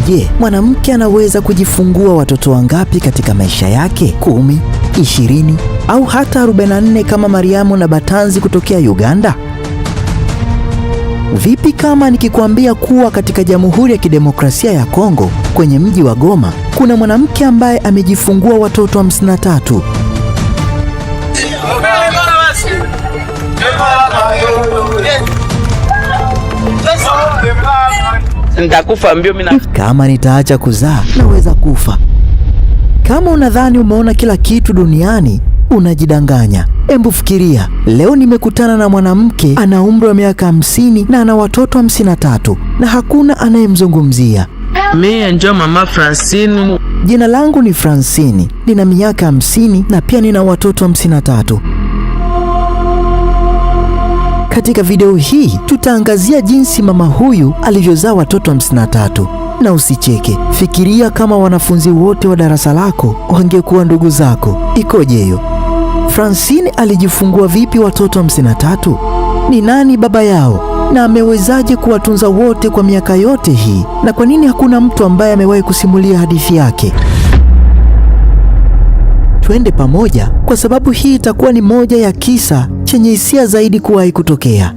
Je, mwanamke anaweza kujifungua watoto wangapi katika maisha yake? 10, 20 au hata 44 kama Mariamu na Batanzi kutokea Uganda? Vipi kama nikikwambia kuwa katika Jamhuri ya Kidemokrasia ya Kongo kwenye mji wa Goma kuna mwanamke ambaye amejifungua watoto 53? Nitakufa mbio mimi. Kama nitaacha kuzaa naweza kufa. Kama unadhani umeona kila kitu duniani, unajidanganya. Embu fikiria, leo nimekutana na mwanamke ana umri wa miaka 50 na ana watoto 53 na hakuna anayemzungumzia. Mimi ndio mama Francine. Jina langu ni Francine, nina miaka 50 na pia nina watoto 53. Katika video hii tutaangazia jinsi mama huyu alivyozaa watoto 53. Na usicheke, fikiria kama wanafunzi wote wa darasa lako wangekuwa ndugu zako. Ikoje hiyo? Francine alijifungua vipi watoto 53? Ni nani baba yao? Na amewezaje kuwatunza wote kwa miaka yote hii? Na kwa nini hakuna mtu ambaye amewahi kusimulia hadithi yake? Twende pamoja kwa sababu hii itakuwa ni moja ya kisa chenye hisia zaidi kuwahi kutokea.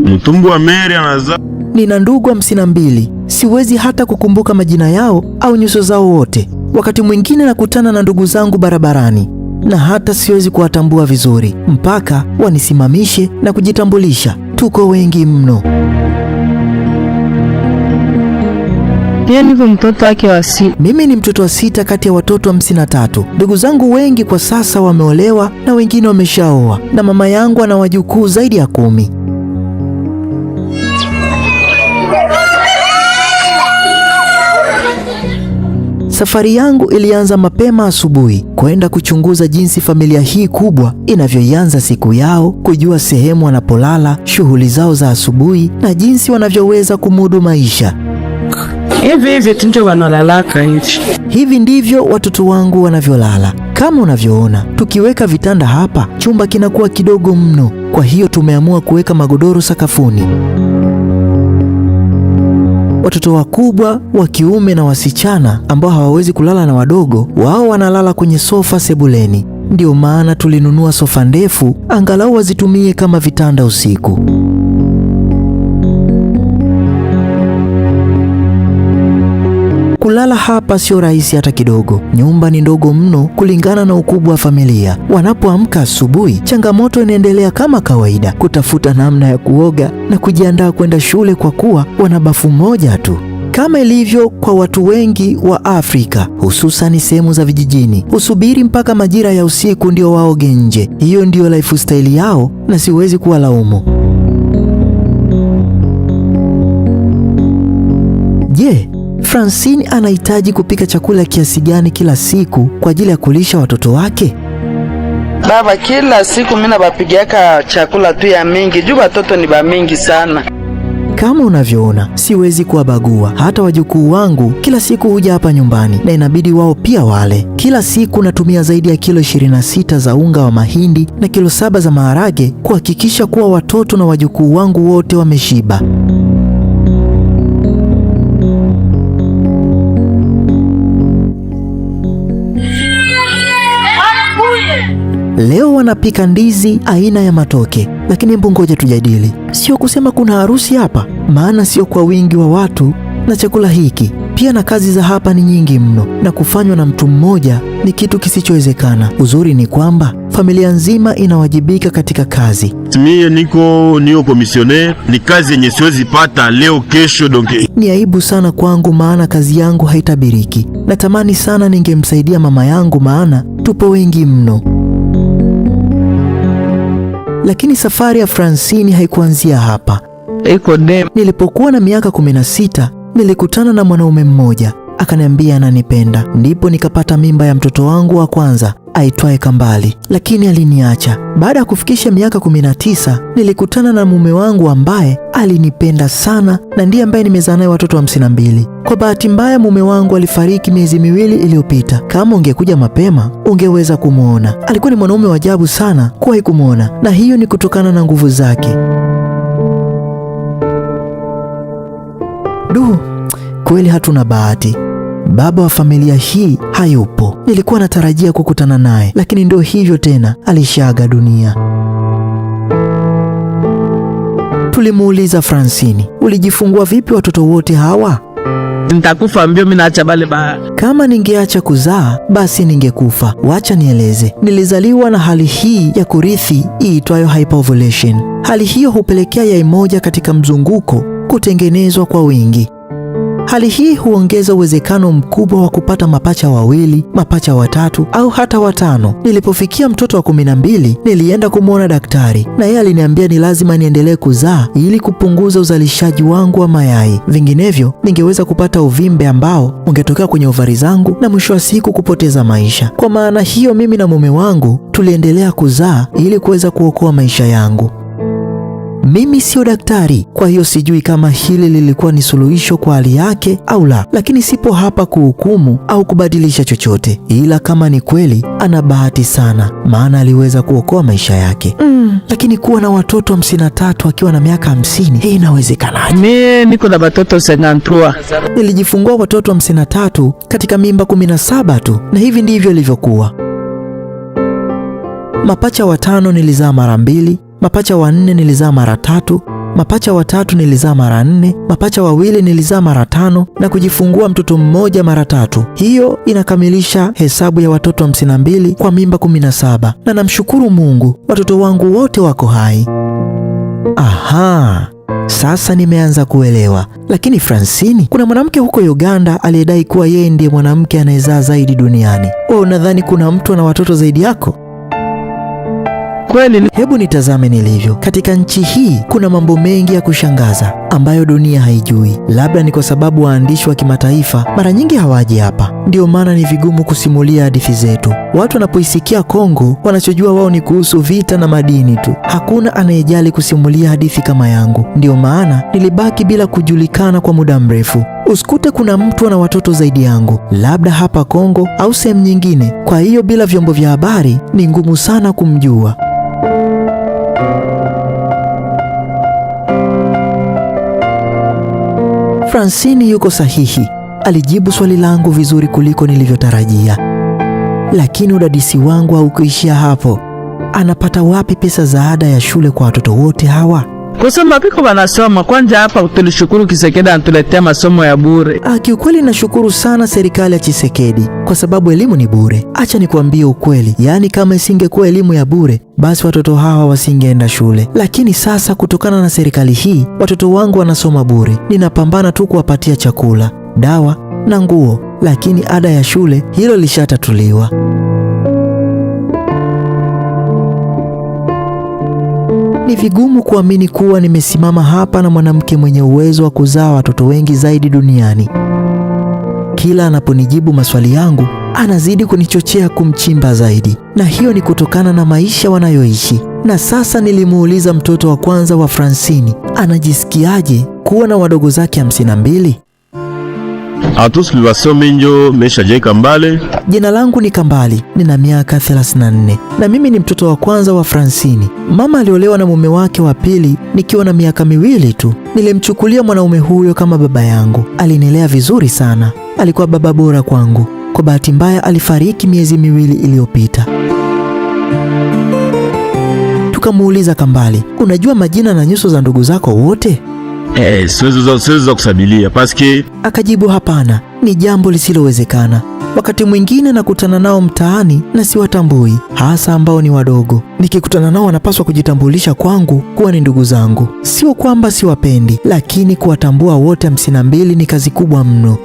Mtumbu wa Mary anazaa. Nina ndugu 52. Siwezi hata kukumbuka majina yao au nyuso zao wote. Wakati mwingine nakutana na ndugu zangu barabarani na hata siwezi kuwatambua vizuri mpaka wanisimamishe na kujitambulisha. Tuko wengi mno. Mtoto wake wa 6. Mimi ni mtoto wa 6 kati ya watoto 53. Ndugu zangu wengi kwa sasa wameolewa na wengine wameshaoa, na mama yangu ana wajukuu zaidi ya 10. Safari yangu ilianza mapema asubuhi kwenda kuchunguza jinsi familia hii kubwa inavyoianza siku yao, kujua sehemu wanapolala, shughuli zao za asubuhi na jinsi wanavyoweza kumudu maisha. Hivi ndio wanalalaka hivi. Hivi ndivyo watoto wangu wanavyolala. Kama unavyoona, tukiweka vitanda hapa, chumba kinakuwa kidogo mno. Kwa hiyo tumeamua kuweka magodoro sakafuni. Watoto wakubwa wa kiume na wasichana ambao hawawezi kulala na wadogo, wao wanalala kwenye sofa sebuleni. Ndio maana tulinunua sofa ndefu angalau wazitumie kama vitanda usiku. Kulala hapa sio rahisi hata kidogo. Nyumba ni ndogo mno kulingana na ukubwa wa familia. Wanapoamka asubuhi, changamoto inaendelea kama kawaida, kutafuta namna ya kuoga na kujiandaa kwenda shule kwa kuwa wana bafu moja tu. Kama ilivyo kwa watu wengi wa Afrika, hususani sehemu za vijijini, husubiri mpaka majira ya usiku ndio waoge nje. Hiyo ndio lifestyle yao na siwezi kuwalaumu. Je, Francine anahitaji kupika chakula kiasi gani kila siku kwa ajili ya kulisha watoto wake? Baba, kila siku mimi nabapigiaka chakula tu ya mingi, juu watoto ni ba mingi sana. Kama unavyoona, siwezi kuwabagua. Hata wajukuu wangu kila siku huja hapa nyumbani na inabidi wao pia wale. Kila siku natumia zaidi ya kilo 26 za unga wa mahindi na kilo 7 za maharage kuhakikisha kuwa watoto na wajukuu wangu wote wameshiba. Leo wanapika ndizi aina ya matoke, lakini hebu ngoja tujadili. Sio kusema kuna harusi hapa, maana sio kwa wingi wa watu na chakula hiki. Pia na kazi za hapa ni nyingi mno, na kufanywa na mtu mmoja ni kitu kisichowezekana. Uzuri ni kwamba familia nzima inawajibika katika kazi. Mimi niko komisioner, ni kazi yenye siwezi pata leo kesho donge. Ni aibu sana kwangu maana kazi yangu haitabiriki. Natamani sana ningemsaidia mama yangu maana tupo wengi mno. Lakini safari ya Francine haikuanzia hapa. Nilipokuwa na miaka 16, nilikutana na mwanaume mmoja, akaniambia ananipenda. Ndipo nikapata mimba ya mtoto wangu wa kwanza aitwaye Kambali, lakini aliniacha. Baada ya kufikisha miaka 19, nilikutana na mume wangu ambaye alinipenda sana na ndiye ambaye nimezaa naye watoto 52. Kwa bahati mbaya mume wangu alifariki miezi 2 iliyopita. Kama ungekuja mapema ungeweza kumwona. Alikuwa ni mwanaume wa ajabu sana kuwahi kumwona, na hiyo ni kutokana na nguvu zake. kweli hatuna bahati. Baba wa familia hii hayupo. Nilikuwa natarajia kukutana naye, lakini ndio hivyo tena, alishaaga dunia. Tulimuuliza Francine, ulijifungua vipi watoto wote hawa? Nitakufa mbio, mimi naacha bale ba. Kama ningeacha kuzaa basi ningekufa. Wacha nieleze. Nilizaliwa na hali hii ya kurithi iitwayo hyperovulation. Hali hiyo hupelekea yai moja katika mzunguko kutengenezwa kwa wingi. Hali hii huongeza uwezekano mkubwa wa kupata mapacha wawili, mapacha watatu au hata watano. Nilipofikia mtoto wa 12 nilienda kumwona daktari, na yeye aliniambia ni lazima niendelee kuzaa ili kupunguza uzalishaji wangu wa mayai, vinginevyo ningeweza kupata uvimbe ambao ungetokea kwenye ovari zangu na mwisho wa siku kupoteza maisha. Kwa maana hiyo mimi na mume wangu tuliendelea kuzaa ili kuweza kuokoa maisha yangu. Mimi sio daktari, kwa hiyo sijui kama hili lilikuwa ni suluhisho kwa hali yake au la, lakini sipo hapa kuhukumu au kubadilisha chochote, ila kama ni kweli ana bahati sana, maana aliweza kuokoa maisha yake. Lakini kuwa na watoto 53 akiwa na miaka 50, hii inawezekanaje? Mimi niko na watoto 53. Nilijifungua watoto 53 katika mimba 17 tu, na hivi ndivyo ilivyokuwa. Mapacha watano nilizaa mara 2, mapacha wanne nilizaa mara 3, mapacha watatu nilizaa mara 4, mapacha wawili nilizaa mara 5 na kujifungua mtoto mmoja mara 3. Hiyo inakamilisha hesabu ya watoto 52 kwa mimba 17, na namshukuru Mungu watoto wangu wote wako hai. Aha, sasa nimeanza kuelewa. Lakini Francine, kuna mwanamke huko Uganda aliyedai kuwa yeye ndiye mwanamke anayezaa zaidi duniani. Wewe unadhani kuna mtu ana watoto zaidi yako? Kweli? Hebu nitazame nilivyo. Katika nchi hii kuna mambo mengi ya kushangaza ambayo dunia haijui. Labda ni kwa sababu waandishi wa kimataifa mara nyingi hawaji hapa, ndio maana ni vigumu kusimulia hadithi zetu. Watu wanapoisikia Kongo wanachojua wao ni kuhusu vita na madini tu. Hakuna anayejali kusimulia hadithi kama yangu, ndio maana nilibaki bila kujulikana kwa muda mrefu. Usikute kuna mtu ana watoto zaidi yangu, labda hapa Kongo au sehemu nyingine. Kwa hiyo bila vyombo vya habari ni ngumu sana kumjua. Francine yuko sahihi. Alijibu swali langu vizuri kuliko nilivyotarajia. Lakini udadisi wangu haukuishia hapo. Anapata wapi pesa za ada ya shule kwa watoto wote hawa? Kusema piko wanasoma. Kwanza hapa tulishukuru Tshisekedi anatuletea masomo ya bure. Kiukweli nashukuru sana serikali ya Tshisekedi kwa sababu elimu ni bure. Acha nikwambie ukweli, yaani kama isingekuwa elimu ya bure basi watoto hawa wasingeenda shule. Lakini sasa kutokana na serikali hii watoto wangu wanasoma bure. Ninapambana tu kuwapatia chakula, dawa na nguo, lakini ada ya shule hilo lishatatuliwa. Ni vigumu kuamini kuwa nimesimama hapa na mwanamke mwenye uwezo wa kuzaa watoto wengi zaidi duniani. Kila anaponijibu maswali yangu, anazidi kunichochea kumchimba zaidi, na hiyo ni kutokana na maisha wanayoishi. Na sasa nilimuuliza mtoto wa kwanza wa Francine, anajisikiaje kuwa na wadogo zake 52? Atusikiwasominjo mesha J Kambale. Jina langu ni Kambali, nina miaka 34 na mimi ni mtoto wa kwanza wa Francine. Mama aliolewa na mume wake wa pili nikiwa na miaka 2 tu. Nilimchukulia mwanaume huyo kama baba yangu. Alinilea vizuri sana. Alikuwa baba bora kwangu. Kwa bahati mbaya alifariki miezi 2 iliyopita. Tukamuuliza Kambali, unajua majina na nyuso za ndugu zako wote? Siwezi za kusabilia paske. Akajibu hapana, ni jambo lisilowezekana. Wakati mwingine nakutana nao mtaani na siwatambui, hasa ambao ni wadogo. Nikikutana nao wanapaswa kujitambulisha kwangu kuwa ni ndugu zangu. Sio kwamba siwapendi, lakini kuwatambua wote 52 ni kazi kubwa mno.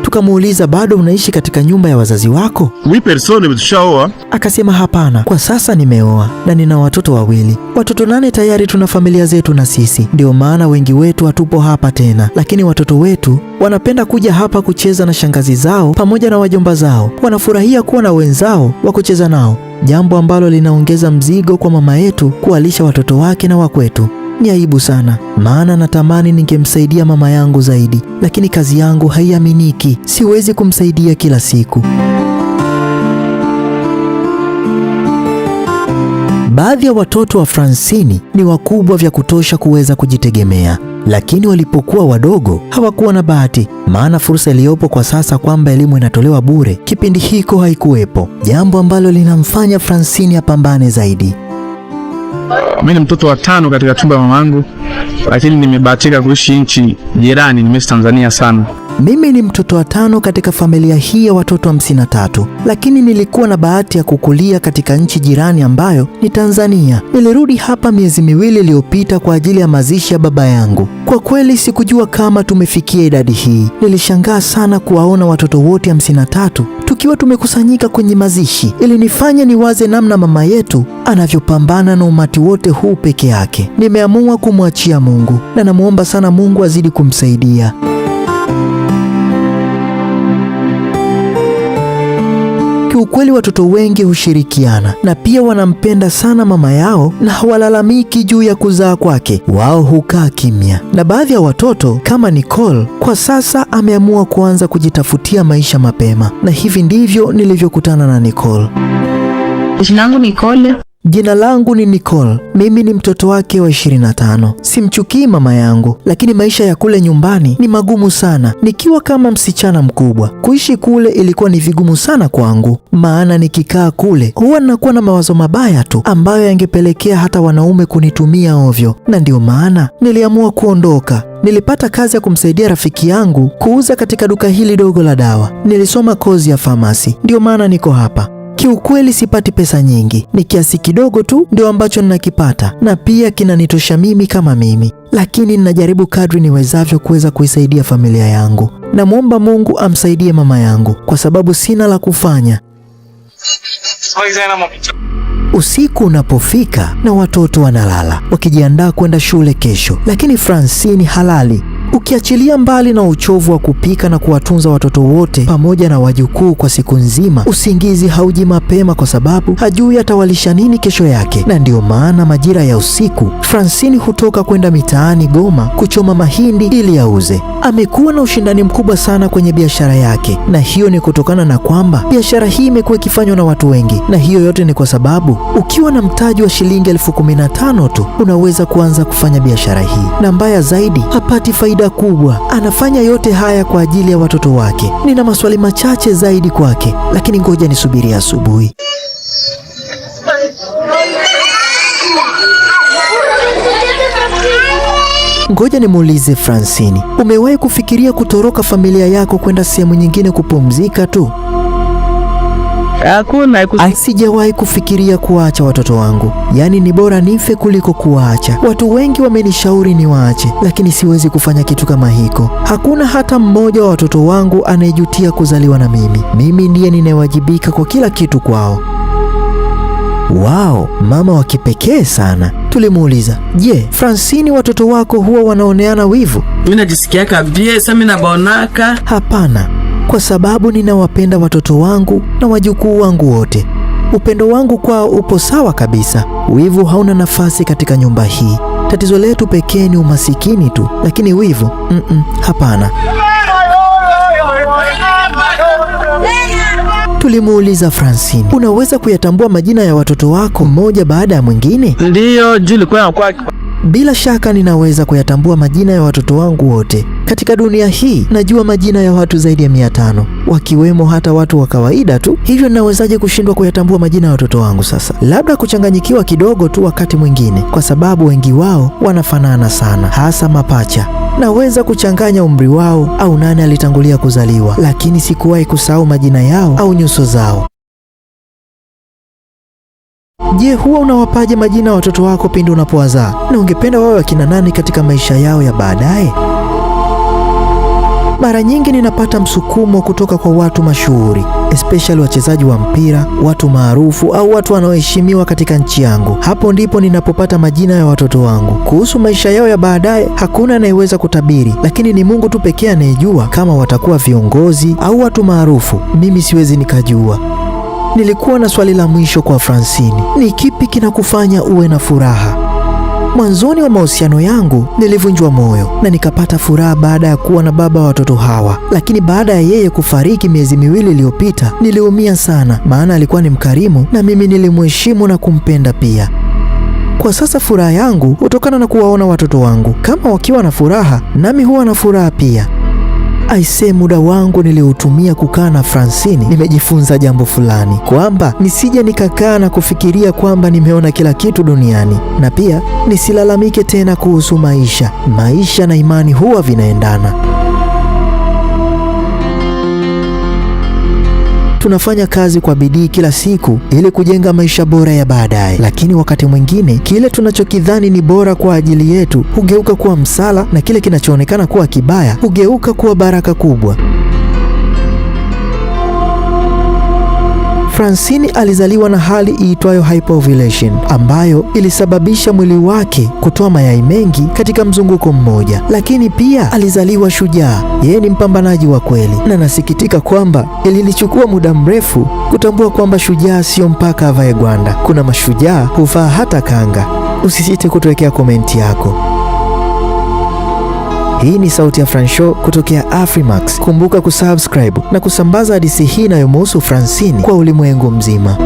Tukamuuliza, bado unaishi katika nyumba ya wazazi wako? Oui, persone tushaoa. Akasema hapana, kwa sasa nimeoa na nina watoto 2. Watoto 8 tayari, tuna familia zetu na sisi. Ndio maana wengi wetu hatupo hapa tena, lakini watoto wetu wanapenda kuja hapa kucheza na shangazi zao pamoja na wajomba zao. Wanafurahia kuwa na wenzao wa kucheza nao, jambo ambalo linaongeza mzigo kwa mama yetu kuwalisha watoto wake na wakwetu. Ni aibu sana, maana natamani ningemsaidia mama yangu zaidi, lakini kazi yangu haiaminiki. Siwezi kumsaidia kila siku. Baadhi ya watoto wa Francine ni wakubwa vya kutosha kuweza kujitegemea, lakini walipokuwa wadogo hawakuwa na bahati, maana fursa iliyopo kwa sasa kwamba elimu inatolewa bure kipindi hiko haikuwepo, jambo ambalo linamfanya Francine apambane zaidi. Mimi ni mtoto wa 5 katika tumbo la mamangu, lakini nimebahatika kuishi nchi jirani, nimeishi Tanzania sana. Mimi ni mtoto wa 5 katika familia hii ya watoto 53, lakini nilikuwa na bahati ya kukulia katika nchi jirani ambayo ni Tanzania. Nilirudi hapa miezi miwili iliyopita kwa ajili ya mazishi ya baba yangu. Kwa kweli sikujua kama tumefikia idadi hii. Nilishangaa sana kuwaona watoto wote 53 tukiwa tumekusanyika kwenye mazishi. Ilinifanya niwaze namna mama yetu anavyopambana na umati wote huu peke yake. Nimeamua kumwachia Mungu na namuomba sana Mungu azidi kumsaidia. Kiukweli watoto wengi hushirikiana na pia wanampenda sana mama yao na hawalalamiki juu ya kuzaa kwake. Wao hukaa kimya. Na baadhi ya watoto kama Nicole kwa sasa ameamua kuanza kujitafutia maisha mapema, na hivi ndivyo nilivyokutana na Nicole. Jina langu Nicole. Jina langu ni Nicole. Mimi ni mtoto wake wa 25. Simchukii mama yangu, lakini maisha ya kule nyumbani ni magumu sana. Nikiwa kama msichana mkubwa, kuishi kule ilikuwa ni vigumu sana kwangu, maana nikikaa kule huwa nakuwa na mawazo mabaya tu ambayo yangepelekea hata wanaume kunitumia ovyo, na ndio maana niliamua kuondoka. Nilipata kazi ya kumsaidia rafiki yangu kuuza katika duka hili dogo la dawa. Nilisoma kozi ya famasi, ndio maana niko hapa. Kiukweli sipati pesa nyingi, ni kiasi kidogo tu ndio ambacho ninakipata, na pia kinanitosha mimi kama mimi, lakini ninajaribu kadri niwezavyo kuweza kuisaidia familia yangu. Namwomba Mungu amsaidie mama yangu kwa sababu sina la kufanya. Usiku unapofika na watoto wanalala wakijiandaa kwenda shule kesho, lakini Francine halali. Ukiachilia mbali na uchovu wa kupika na kuwatunza watoto wote pamoja na wajukuu kwa siku nzima, usingizi hauji mapema kwa sababu hajui atawalisha nini kesho yake. Na ndio maana majira ya usiku Francine hutoka kwenda mitaani Goma kuchoma mahindi ili auze. Amekuwa na ushindani mkubwa sana kwenye biashara yake, na hiyo ni kutokana na kwamba biashara hii imekuwa ikifanywa na watu wengi, na hiyo yote ni kwa sababu ukiwa na mtaji wa shilingi 15,000 tu unaweza kuanza kufanya biashara hii, na mbaya zaidi hapati faida kubwa. Anafanya yote haya kwa ajili ya watoto wake. Nina maswali machache zaidi kwake, lakini ngoja nisubiri asubuhi. Ngoja nimuulize Francine, umewahi kufikiria kutoroka familia yako kwenda sehemu nyingine kupumzika tu? Hakuna. Sijawahi kufikiria kuwaacha watoto wangu, yaani ni bora nife kuliko kuwaacha. Watu wengi wamenishauri niwaache, lakini siwezi kufanya kitu kama hiko. Hakuna hata mmoja wa watoto wangu anayejutia kuzaliwa na mimi. Mimi ndiye ninayewajibika kwa kila kitu kwao. Wow, mama wa kipekee sana. Tulimuuliza, je, Francine, watoto wako huwa wanaoneana wivu? Mimi najisikia kabisa, mimi nabaonaka. Hapana, kwa sababu ninawapenda watoto wangu na wajukuu wangu wote. Upendo wangu kwao upo sawa kabisa. Wivu hauna nafasi katika nyumba hii. Tatizo letu pekee ni umasikini tu, lakini wivu hapana. Tulimuuliza Francine, unaweza kuyatambua majina ya watoto wako mmoja baada ya mwingine? Ndiyo, juu ilikuwa kwa. Bila shaka ninaweza kuyatambua majina ya watoto wangu wote. Katika dunia hii najua majina ya watu zaidi ya 500, wakiwemo hata watu wa kawaida tu. Hivyo ninawezaje kushindwa kuyatambua majina ya watoto wangu sasa? Labda kuchanganyikiwa kidogo tu wakati mwingine, kwa sababu wengi wao wanafanana sana, hasa mapacha. Naweza kuchanganya umri wao au nani alitangulia kuzaliwa, lakini sikuwahi kusahau majina yao au nyuso zao. Je, huwa unawapaje majina ya watoto wako pindi unapowazaa? Na ungependa wawe wakina nani katika maisha yao ya baadaye? Mara nyingi ninapata msukumo kutoka kwa watu mashuhuri, especially wachezaji wa mpira, watu maarufu au watu wanaoheshimiwa katika nchi yangu. Hapo ndipo ninapopata majina ya watoto wangu. Kuhusu maisha yao ya baadaye hakuna anayeweza kutabiri, lakini ni Mungu tu pekee anayejua kama watakuwa viongozi au watu maarufu. Mimi siwezi nikajua. Nilikuwa na swali la mwisho kwa Francine. Ni kipi kinakufanya uwe na furaha? Mwanzoni wa mahusiano yangu nilivunjwa moyo na nikapata furaha baada ya kuwa na baba wa watoto hawa, lakini baada ya yeye kufariki miezi miwili iliyopita niliumia sana, maana alikuwa ni mkarimu na mimi nilimheshimu na kumpenda pia. Kwa sasa furaha yangu hutokana na kuwaona watoto wangu. Kama wakiwa na furaha, nami huwa na furaha pia. Aisee, muda wangu niliutumia kukaa na Francine, nimejifunza jambo fulani, kwamba nisije nikakaa na kufikiria kwamba nimeona kila kitu duniani, na pia nisilalamike tena kuhusu maisha. Maisha na imani huwa vinaendana. Tunafanya kazi kwa bidii kila siku ili kujenga maisha bora ya baadaye, lakini wakati mwingine kile tunachokidhani ni bora kwa ajili yetu hugeuka kuwa msala, na kile kinachoonekana kuwa kibaya hugeuka kuwa baraka kubwa. Francine alizaliwa na hali iitwayo hypovulation ambayo ilisababisha mwili wake kutoa mayai mengi katika mzunguko mmoja, lakini pia alizaliwa shujaa. Yeye ni mpambanaji wa kweli, na nasikitika kwamba ilinichukua muda mrefu kutambua kwamba shujaa sio mpaka avae gwanda. Kuna mashujaa huvaa hata kanga. Usisite kutuwekea komenti yako. Hii ni Sauti ya Fransho kutokea Afrimax. Kumbuka kusubscribe na kusambaza hadithi hii inayomhusu Francine kwa ulimwengu mzima.